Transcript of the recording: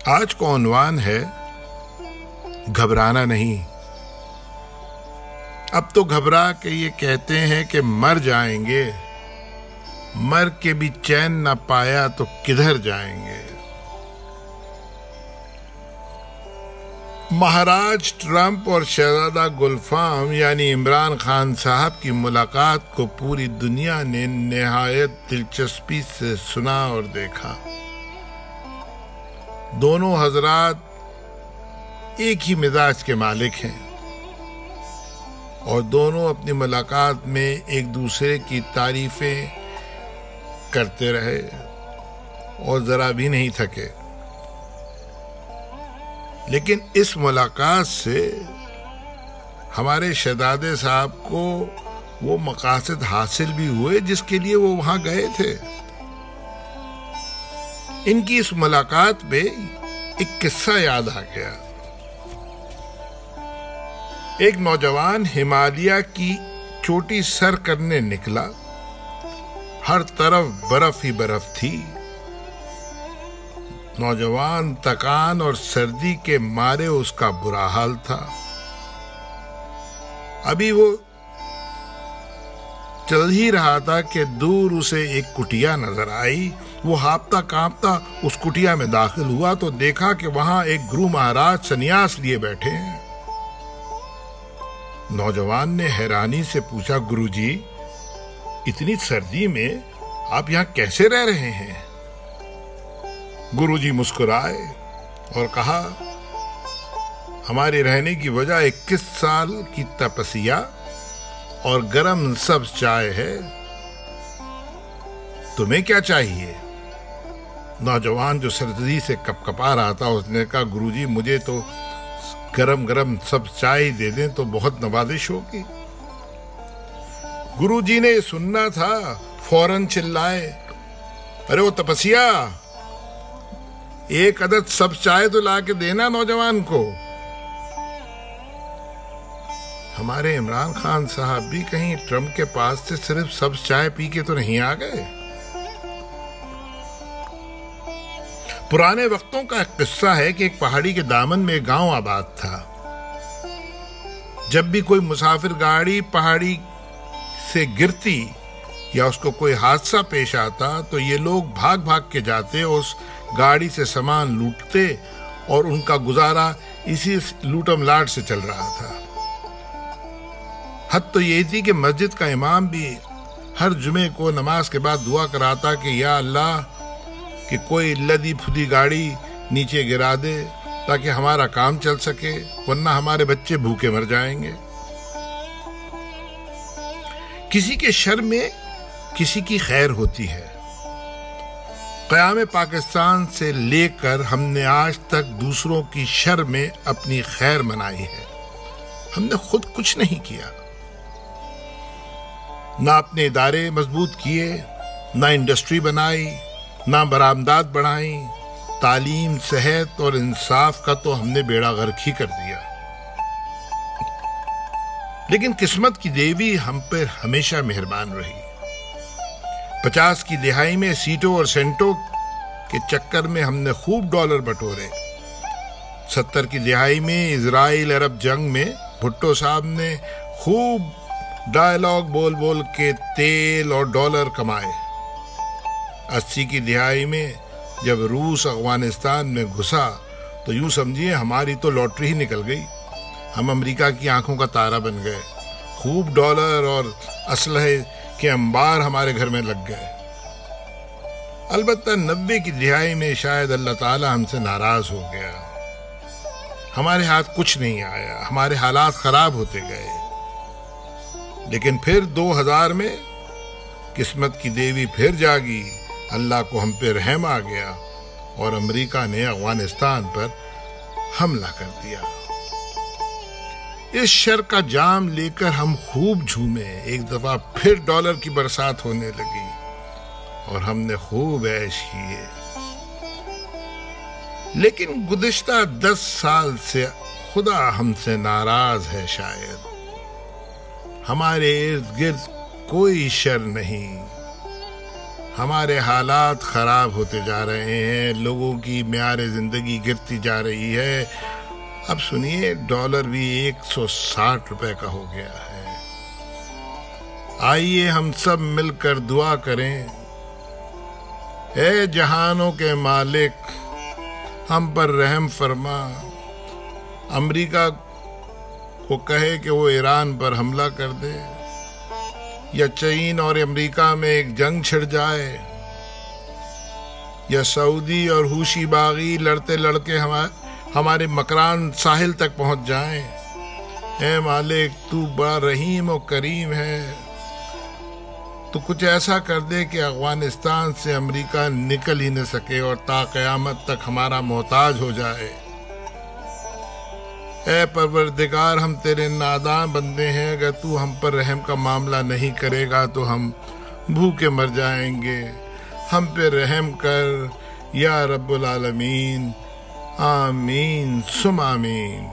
آج کا عنوان ہے گھبرانا نہیں۔ اب تو گھبرا کے یہ کہتے ہیں کہ مر جائیں گے، مر کے بھی چین نہ پایا تو کدھر جائیں گے۔ مہاراج ٹرمپ اور شہزادہ گلفام یعنی عمران خان صاحب کی ملاقات کو پوری دنیا نے نہایت دلچسپی سے سنا اور دیکھا۔ دونوں حضرات ایک ہی مزاج کے مالک ہیں اور دونوں اپنی ملاقات میں ایک دوسرے کی تعریفیں کرتے رہے اور ذرا بھی نہیں تھکے۔ لیکن اس ملاقات سے ہمارے شہزادے صاحب کو وہ مقاصد حاصل بھی ہوئے جس کے لیے وہ وہاں گئے تھے۔ ان کی اس ملاقات پہ ایک قصہ یاد آ گیا۔ ایک نوجوان ہمالیہ کی چوٹی سر کرنے نکلا، ہر طرف برف ہی برف تھی۔ نوجوان تکان اور سردی کے مارے اس کا برا حال تھا۔ ابھی وہ چل ہی رہا تھا کہ دور اسے ایک کٹیا نظر آئی۔ وہ ہاپتا کانپتا اس کٹیا میں داخل ہوا تو دیکھا کہ وہاں ایک گرو مہاراج سنیاس لیے بیٹھے ہیں۔ نوجوان نے حیرانی سے پوچھا، گرو جی اتنی سردی میں آپ یہاں کیسے رہ رہے ہیں؟ گرو جی مسکرائے اور کہا، ہمارے رہنے کی وجہ 21 سال کی تپسیا اور گرم سبز چائے ہے، تمہیں کیا چاہیے؟ نوجوان جو سردی سے کپ کپا رہا تھا اس نے کہا، گرو جی مجھے تو گرم گرم سبز چائے دے دیں تو بہت نوازش ہوگی۔ گرو جی نے سننا تھا، فوراً چلائے، ارے وہ تپسیا، ایک عدد سبز چائے تو لا کے دینا نوجوان کو۔ ہمارے عمران خان صاحب بھی کہیں ٹرمپ کے پاس سے صرف سبز چائے پی کے تو نہیں آ گئے؟ پرانے وقتوں کا ایک قصہ ہے کہ ایک پہاڑی کے دامن میں ایک گاؤں آباد تھا۔ جب بھی کوئی مسافر گاڑی پہاڑی سے گرتی یا اس کو کوئی حادثہ پیش آتا تو یہ لوگ بھاگ بھاگ کے جاتے اور اس گاڑی سے سامان لوٹتے اور ان کا گزارا اسی لوٹم لاٹ سے چل رہا تھا۔ حد تو یہ تھی کہ مسجد کا امام بھی ہر جمعے کو نماز کے بعد دعا کراتا کہ یا اللہ کہ کوئی لدی پھدی گاڑی نیچے گرا دے تاکہ ہمارا کام چل سکے، ورنہ ہمارے بچے بھوکے مر جائیں گے۔ کسی کے شر میں کسی کی خیر ہوتی ہے۔ قیام پاکستان سے لے کر ہم نے آج تک دوسروں کی شر میں اپنی خیر منائی ہے۔ ہم نے خود کچھ نہیں کیا، نہ اپنے ادارے مضبوط کیے، نہ انڈسٹری بنائی، نہ برآمدات بڑھائیں، تعلیم، صحت اور انصاف کا تو ہم نے بیڑا غرق ہی کر دیا۔ لیکن قسمت کی دیوی ہم پر ہمیشہ مہربان رہی۔ 50 کی دہائی میں سیٹوں اور سینٹوں کے چکر میں ہم نے خوب ڈالر بٹورے۔ 70 کی دہائی میں اسرائیل عرب جنگ میں بھٹو صاحب نے خوب ڈائلاگ بول بول کے تیل اور ڈالر کمائے۔ 80 کی دہائی میں جب روس افغانستان میں گھسا تو یوں سمجھیے ہماری تو لاٹری ہی نکل گئی، ہم امریکہ کی آنکھوں کا تارا بن گئے۔ خوب ڈالر اور اسلحے کے انبار ہمارے گھر میں لگ گئے۔ البتہ 90 کی دہائی میں شاید اللہ تعالی ہم سے ناراض ہو گیا، ہمارے ہاتھ کچھ نہیں آیا، ہمارے حالات خراب ہوتے گئے۔ لیکن پھر 2000 میں قسمت کی دیوی پھر جاگی، اللہ کو ہم پہ رحم آ گیا اور امریکہ نے افغانستان پر حملہ کر دیا۔ اس شر کا جام لے کر ہم خوب جھومے، ایک دفعہ پھر ڈالر کی برسات ہونے لگی اور ہم نے خوب عیش کیے۔ لیکن گزشتہ 10 سال سے خدا ہم سے ناراض ہے، شاید ہمارے ارد گرد کوئی شر نہیں، ہمارے حالات خراب ہوتے جا رہے ہیں، لوگوں کی معیار زندگی گرتی جا رہی ہے۔ اب سنیے، ڈالر بھی 160 روپے کا ہو گیا ہے۔ آئیے ہم سب مل کر دعا کریں، اے جہانوں کے مالک ہم پر رحم فرما۔ امریکہ کو کہے کہ وہ ایران پر حملہ کر دے، یا چین اور امریکہ میں ایک جنگ چھڑ جائے، یا سعودی اور حوثی باغی لڑتے لڑتے ہمارے مکران ساحل تک پہنچ جائیں۔ اے مالک تو بڑا رحیم و کریم ہے، تو کچھ ایسا کر دے کہ افغانستان سے امریکہ نکل ہی نہ سکے اور تا قیامت تک ہمارا محتاج ہو جائے۔ اے پروردگار، ہم تیرے نادان بندے ہیں، اگر تو ہم پر رحم کا معاملہ نہیں کرے گا تو ہم بھوکے مر جائیں گے۔ ہم پہ رحم کر یا رب العالمین، آمین ثم آمین۔